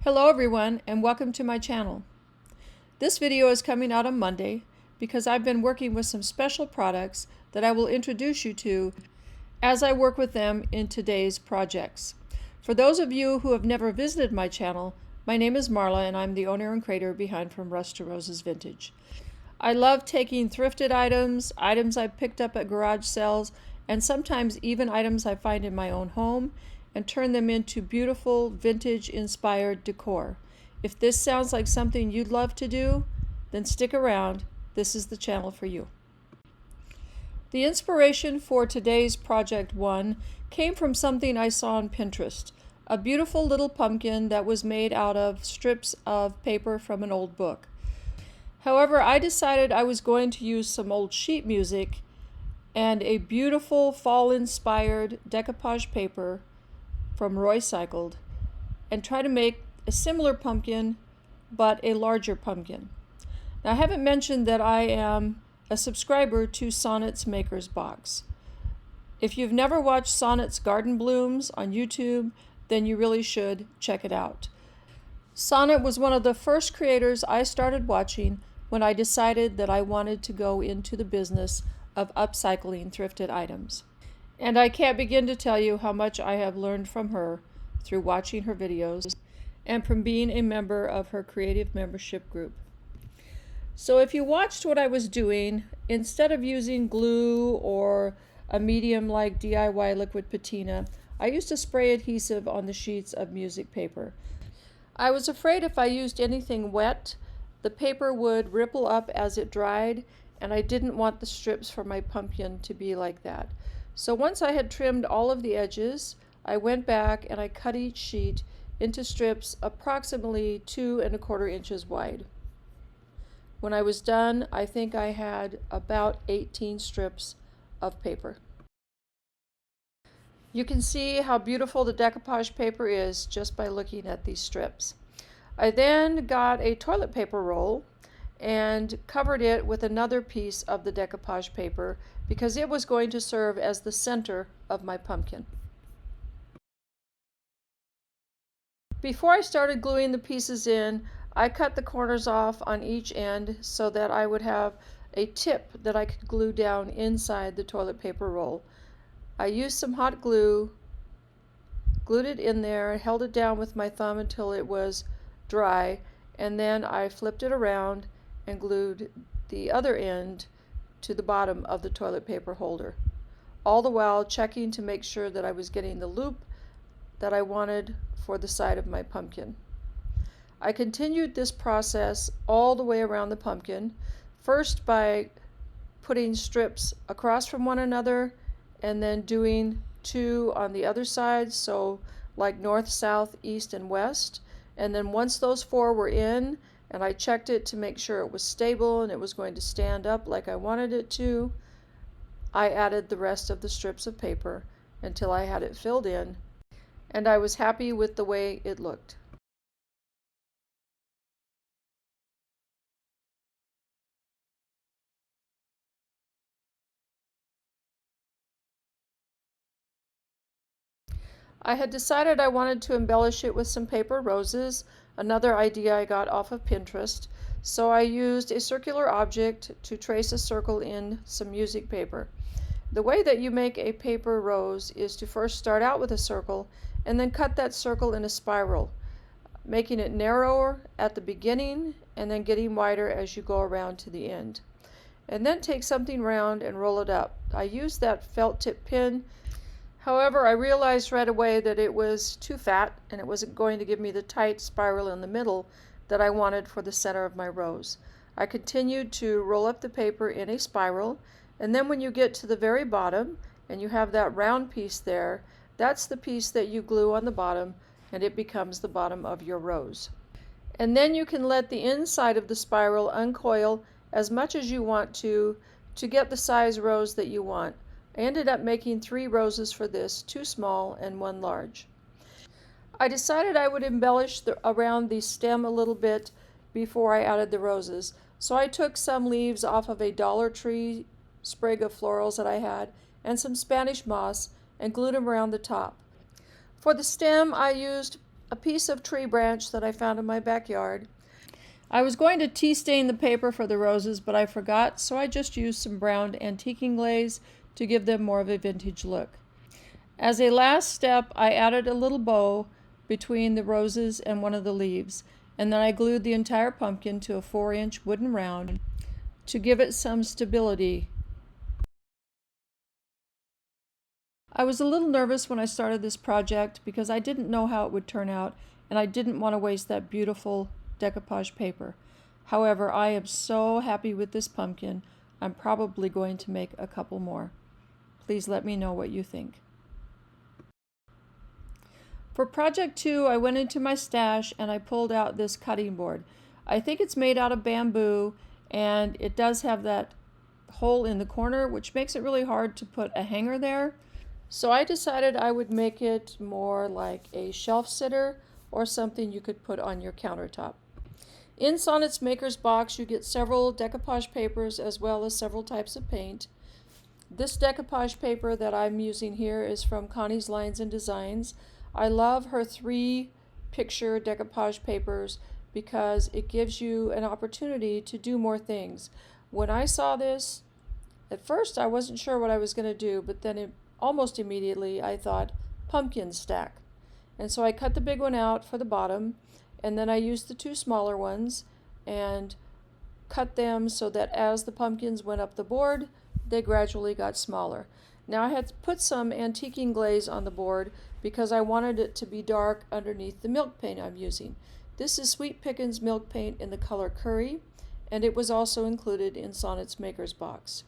Hello everyone and welcome to my channel. This video is coming out on Monday because I've been working with some special products that I will introduce you to as I work with them in today's projects. For those of you who have never visited my channel, my name is Marla and I'm the owner and creator behind From Rust to Roses Vintage. I love taking thrifted items I've picked up at garage sales, and sometimes even items I find in my own home, and turn them into beautiful vintage-inspired decor. If this sounds like something you'd love to do, then stick around. This is the channel for you. The inspiration for today's Project 1 came from something I saw on Pinterest, a beautiful little pumpkin that was made out of strips of paper from an old book. However, I decided I was going to use some old sheet music and a beautiful fall-inspired decoupage paper from Upcycled and try to make a similar pumpkin but a larger pumpkin. Now, I haven't mentioned that I am a subscriber to Sonnet's Maker's Box. If you've never watched Sonnet's Garden Blooms on YouTube, then you really should check it out. Sonnet was one of the first creators I started watching when I decided that I wanted to go into the business of upcycling thrifted items. And I can't begin to tell you how much I have learned from her through watching her videos and from being a member of her creative membership group. So if you watched what I was doing, instead of using glue or a medium like DIY liquid patina, I used to spray adhesive on the sheets of music paper. I was afraid if I used anything wet, the paper would ripple up as it dried, and I didn't want the strips for my pumpkin to be like that. So once I had trimmed all of the edges, I went back and I cut each sheet into strips approximately 2 1/4 inches wide. When I was done, I think I had about 18 strips of paper. You can see how beautiful the decoupage paper is just by looking at these strips. I then got a toilet paper roll and covered it with another piece of the decoupage paper because it was going to serve as the center of my pumpkin. Before I started gluing the pieces in, I cut the corners off on each end so that I would have a tip that I could glue down inside the toilet paper roll. I used some hot glue, glued it in there, held it down with my thumb until it was dry, and then I flipped it around and glued the other end to the bottom of the toilet paper holder, all the while checking to make sure that I was getting the loop that I wanted for the side of my pumpkin. I continued this process all the way around the pumpkin, first by putting strips across from one another and then doing 2 on the other side, so like north, south, east, and west. And then once those 4 were in, and I checked it to make sure it was stable and it was going to stand up like I wanted it to, I added the rest of the strips of paper until I had it filled in, and I was happy with the way it looked. I had decided I wanted to embellish it with some paper roses, another idea I got off of Pinterest, so I used a circular object to trace a circle in some music paper. The way that you make a paper rose is to first start out with a circle and then cut that circle in a spiral, making it narrower at the beginning and then getting wider as you go around to the end. And then take something round and roll it up. I used that felt tip pin. However, I realized right away that it was too fat and it wasn't going to give me the tight spiral in the middle that I wanted for the center of my rose. I continued to roll up the paper in a spiral, and then when you get to the very bottom and you have that round piece there, that's the piece that you glue on the bottom and it becomes the bottom of your rose. And then you can let the inside of the spiral uncoil as much as you want to get the size rose that you want. I ended up making 3 roses for this, 2 small and 1 large. I decided I would embellish around the stem a little bit before I added the roses. So I took some leaves off of a Dollar Tree sprig of florals that I had and some Spanish moss and glued them around the top. For the stem, I used a piece of tree branch that I found in my backyard. I was going to tea stain the paper for the roses, but I forgot, so I just used some brown antiquing glaze to give them more of a vintage look. As a last step, I added a little bow between the roses and one of the leaves, and then I glued the entire pumpkin to a 4-inch wooden round to give it some stability. I was a little nervous when I started this project because I didn't know how it would turn out, and I didn't want to waste that beautiful decoupage paper. However, I am so happy with this pumpkin, I'm probably going to make a couple more. Please let me know what you think. For project 2, I went into my stash and I pulled out this cutting board. I think it's made out of bamboo, and it does have that hole in the corner, which makes it really hard to put a hanger there. So I decided I would make it more like a shelf sitter or something you could put on your countertop. In Sonnet's Maker's Box, you get several decoupage papers as well as several types of paint. This decoupage paper that I'm using here is from Connie's Lines and Designs. I love her 3 picture decoupage papers because it gives you an opportunity to do more things. When I saw this, at first I wasn't sure what I was going to do, but then almost immediately I thought pumpkin stack. And so I cut the big one out for the bottom, and then I used the 2 smaller ones and cut them so that as the pumpkins went up the board, they gradually got smaller. Now I had put some antiquing glaze on the board because I wanted it to be dark underneath the milk paint I'm using. This is Sweet Pickins milk paint in the color Curry, and it was also included in Sonnet's Maker's Box.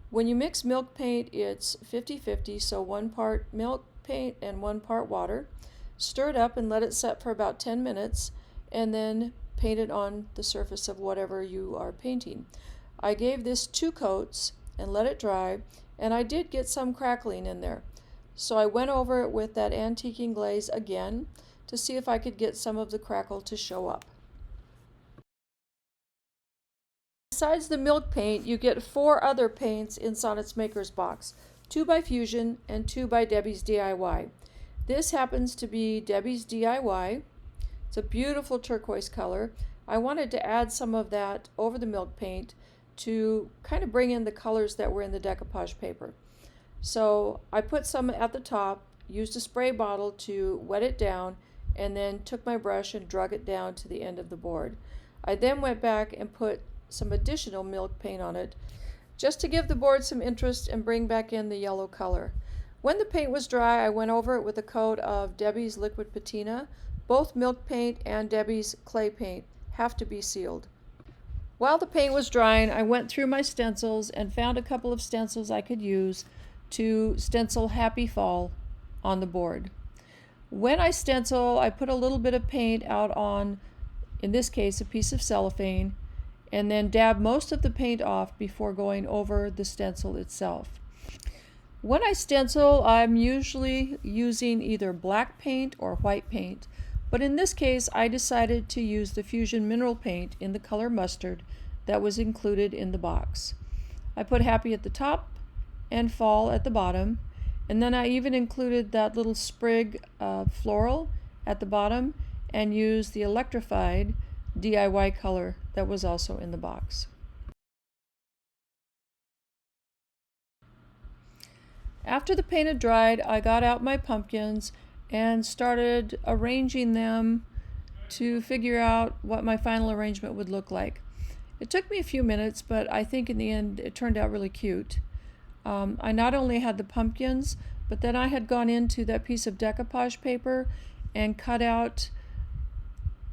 When you mix milk paint, it's 50-50, so 1 part milk paint and 1 part water. Stir it up and let it set for about 10 minutes, and then paint it on the surface of whatever you are painting. I gave this 2 coats and let it dry, and I did get some crackling in there. So I went over it with that antiquing glaze again to see if I could get some of the crackle to show up. Besides the milk paint, you get 4 other paints in Sonnet's Maker's Box, 2 by Fusion and 2 by Debbie's DIY. This happens to be Debbie's DIY. It's a beautiful turquoise color. I wanted to add some of that over the milk paint to kind of bring in the colors that were in the decoupage paper. So I put some at the top, used a spray bottle to wet it down, and then took my brush and drug it down to the end of the board. I then went back and put some additional milk paint on it just to give the board some interest and bring back in the yellow color. When the paint was dry, I went over it with a coat of Debbie's liquid patina. Both milk paint and Debbie's clay paint have to be sealed. While the paint was drying, I went through my stencils and found a couple of stencils I could use to stencil Happy Fall on the board. When I stencil, I put a little bit of paint out on, in this case, a piece of cellophane, and then dab most of the paint off before going over the stencil itself. When I stencil, I'm usually using either black paint or white paint, but in this case I decided to use the Fusion mineral paint in the color mustard that was included in the box. I put Happy at the top and Fall at the bottom, and then I even included that little sprig of floral at the bottom and used the electrified DIY color that was also in the box. After the paint had dried, I got out my pumpkins and started arranging them to figure out what my final arrangement would look like. It took me a few minutes, but I think in the end it turned out really cute. I not only had the pumpkins, but then I had gone into that piece of decoupage paper and cut out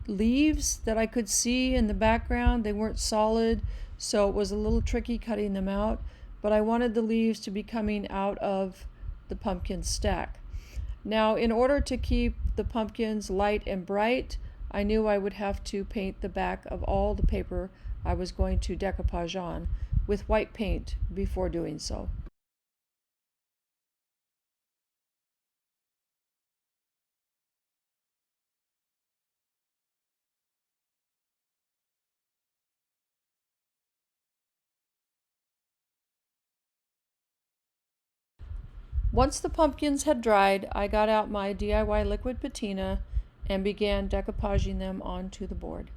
leaves that I could see in the background. They weren't solid, so it was a little tricky cutting them out, but I wanted the leaves to be coming out of the pumpkin stack. Now, in order to keep the pumpkins light and bright, I knew I would have to paint the back of all the paper I was going to decoupage on with white paint before doing so. Once the pumpkins had dried, I got out my DIY liquid patina and began decoupaging them onto the board.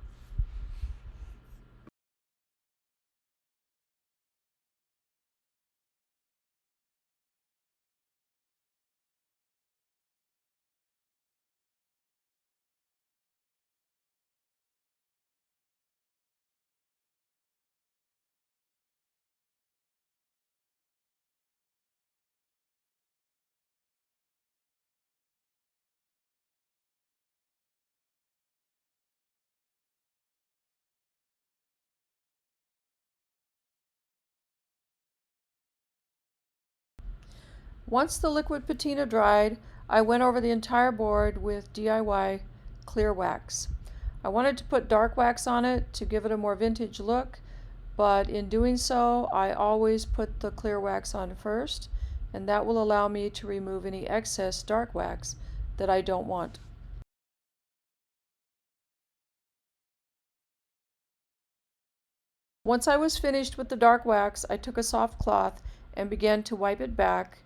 Once the liquid patina dried, I went over the entire board with DIY clear wax. I wanted to put dark wax on it to give it a more vintage look, but in doing so, I always put the clear wax on first, and that will allow me to remove any excess dark wax that I don't want. Once I was finished with the dark wax, I took a soft cloth and began to wipe it back,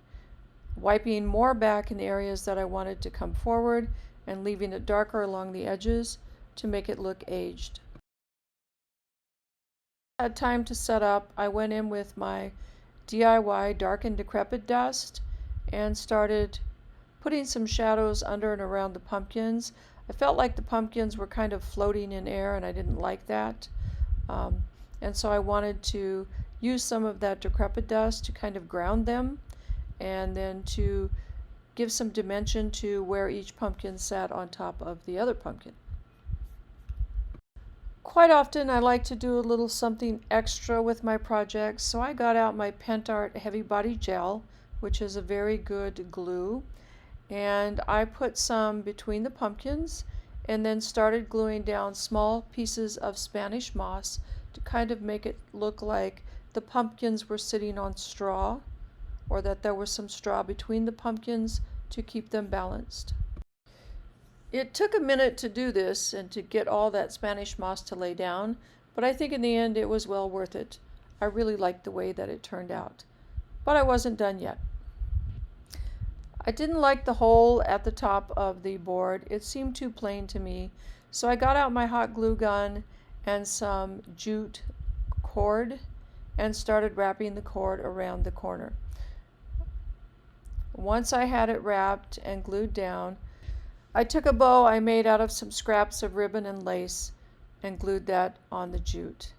wiping more back in the areas that I wanted to come forward and leaving it darker along the edges to make it look aged. Had time to set up, I went in with my DIY Dark and Decrepit dust and started putting some shadows under and around the pumpkins. I felt like the pumpkins were kind of floating in air and I didn't like that. And so I wanted to use some of that decrepit dust to kind of ground them and then to give some dimension to where each pumpkin sat on top of the other pumpkin. Quite often I like to do a little something extra with my projects, so I got out my Pentart Heavy Body Gel, which is a very good glue, and I put some between the pumpkins and then started gluing down small pieces of Spanish moss to kind of make it look like the pumpkins were sitting on straw, or that there was some straw between the pumpkins to keep them balanced. It took a minute to do this and to get all that Spanish moss to lay down, but I think in the end it was well worth it. I really liked the way that it turned out. But I wasn't done yet. I didn't like the hole at the top of the board. It seemed too plain to me, so I got out my hot glue gun and some jute cord and started wrapping the cord around the corner. Once I had it wrapped and glued down, I took a bow I made out of some scraps of ribbon and lace and glued that on the jute.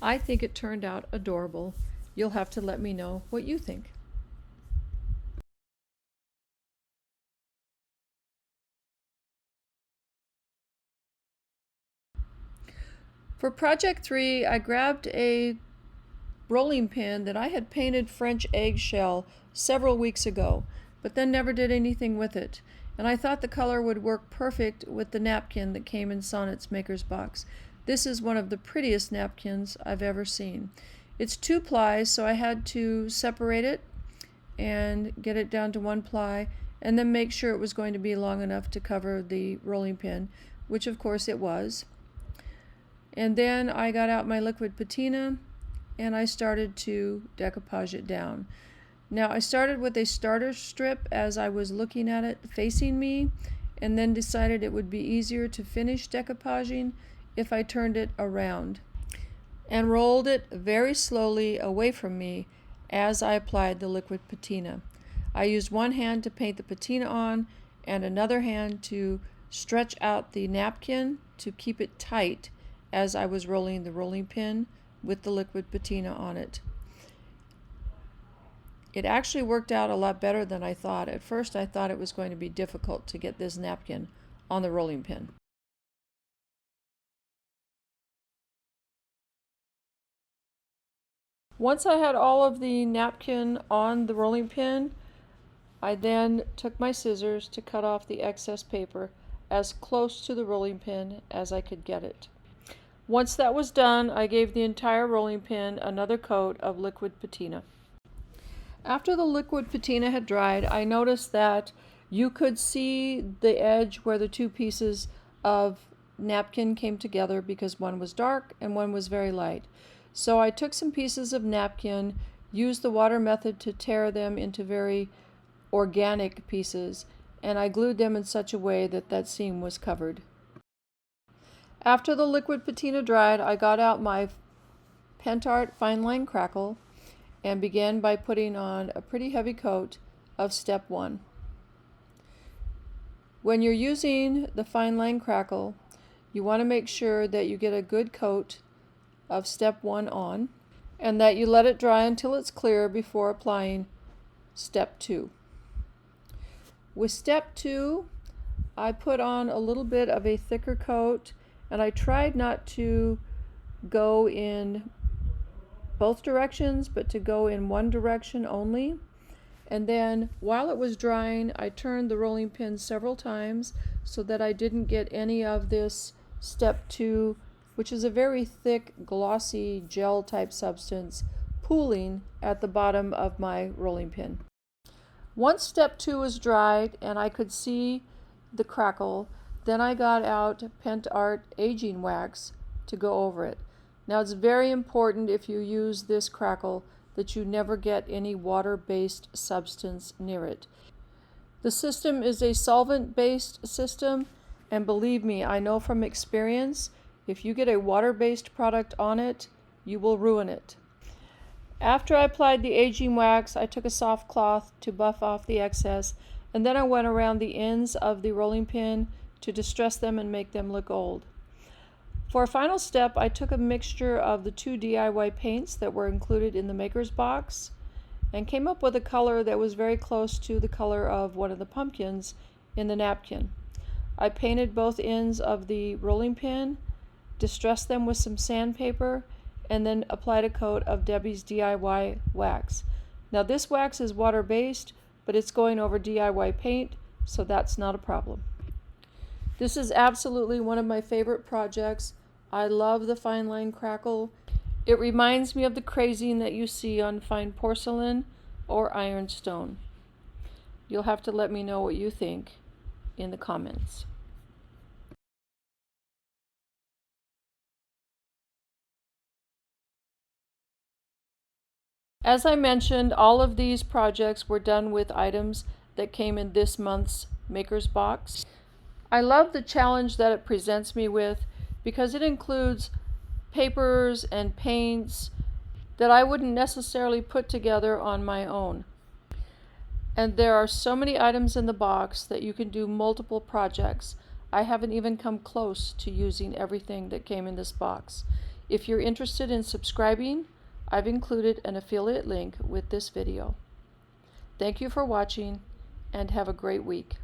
I think it turned out adorable. You'll have to let me know what you think. For project 3, I grabbed a rolling pin that I had painted French eggshell several weeks ago, but then never did anything with it. And I thought the color would work perfect with the napkin that came in Sonnet's Maker's Box. This is one of the prettiest napkins I've ever seen. It's 2 plies, so I had to separate it and get it down to 1 ply, and then make sure it was going to be long enough to cover the rolling pin, which of course it was. And then I got out my liquid patina and I started to decoupage it down. Now I started with a starter strip as I was looking at it facing me, and then decided it would be easier to finish decoupaging if I turned it around and rolled it very slowly away from me as I applied the liquid patina. I used one hand to paint the patina on and another hand to stretch out the napkin to keep it tight as I was rolling the rolling pin with the liquid patina on it. It actually worked out a lot better than I thought. At first I thought it was going to be difficult to get this napkin on the rolling pin. Once I had all of the napkin on the rolling pin, I then took my scissors to cut off the excess paper as close to the rolling pin as I could get it. Once that was done, I gave the entire rolling pin another coat of liquid patina. After the liquid patina had dried, I noticed that you could see the edge where the 2 pieces of napkin came together because one was dark and one was very light. So I took some pieces of napkin, used the water method to tear them into very organic pieces, and I glued them in such a way that that seam was covered. After the liquid patina dried, I got out my Pentart Fineline Crackle and began by putting on a pretty heavy coat of step 1. When you're using the Fineline Crackle, you want to make sure that you get a good coat of step 1 on, and that you let it dry until it's clear before applying step 2. With step 2, I put on a little bit of a thicker coat, and I tried not to go in both directions, but to go in one direction only. And then while it was drying, I turned the rolling pin several times so that I didn't get any of this step 2, which is a very thick, glossy gel type substance, pooling at the bottom of my rolling pin. Once step 2 was dried and I could see the crackle, then I got out Pentart aging wax to go over it. Now it's very important, if you use this crackle, that you never get any water-based substance near it. The system is a solvent-based system, and believe me, I know from experience, if you get a water-based product on it, you will ruin it. After I applied the aging wax, I took a soft cloth to buff off the excess, and then I went around the ends of the rolling pin to distress them and make them look old. For a final step, I took a mixture of the 2 DIY paints that were included in the maker's box and came up with a color that was very close to the color of one of the pumpkins in the napkin. I painted both ends of the rolling pin, distressed them with some sandpaper, and then applied a coat of Debbie's DIY wax. Now this wax is water-based, but it's going over DIY paint, so that's not a problem. This is absolutely one of my favorite projects. I love the Fineline Crackle. It reminds me of the crazing that you see on fine porcelain or ironstone. You'll have to let me know what you think in the comments. As I mentioned, all of these projects were done with items that came in this month's maker's box. I love the challenge that it presents me with because it includes papers and paints that I wouldn't necessarily put together on my own. And there are so many items in the box that you can do multiple projects. I haven't even come close to using everything that came in this box. If you're interested in subscribing, I've included an affiliate link with this video. Thank you for watching and have a great week.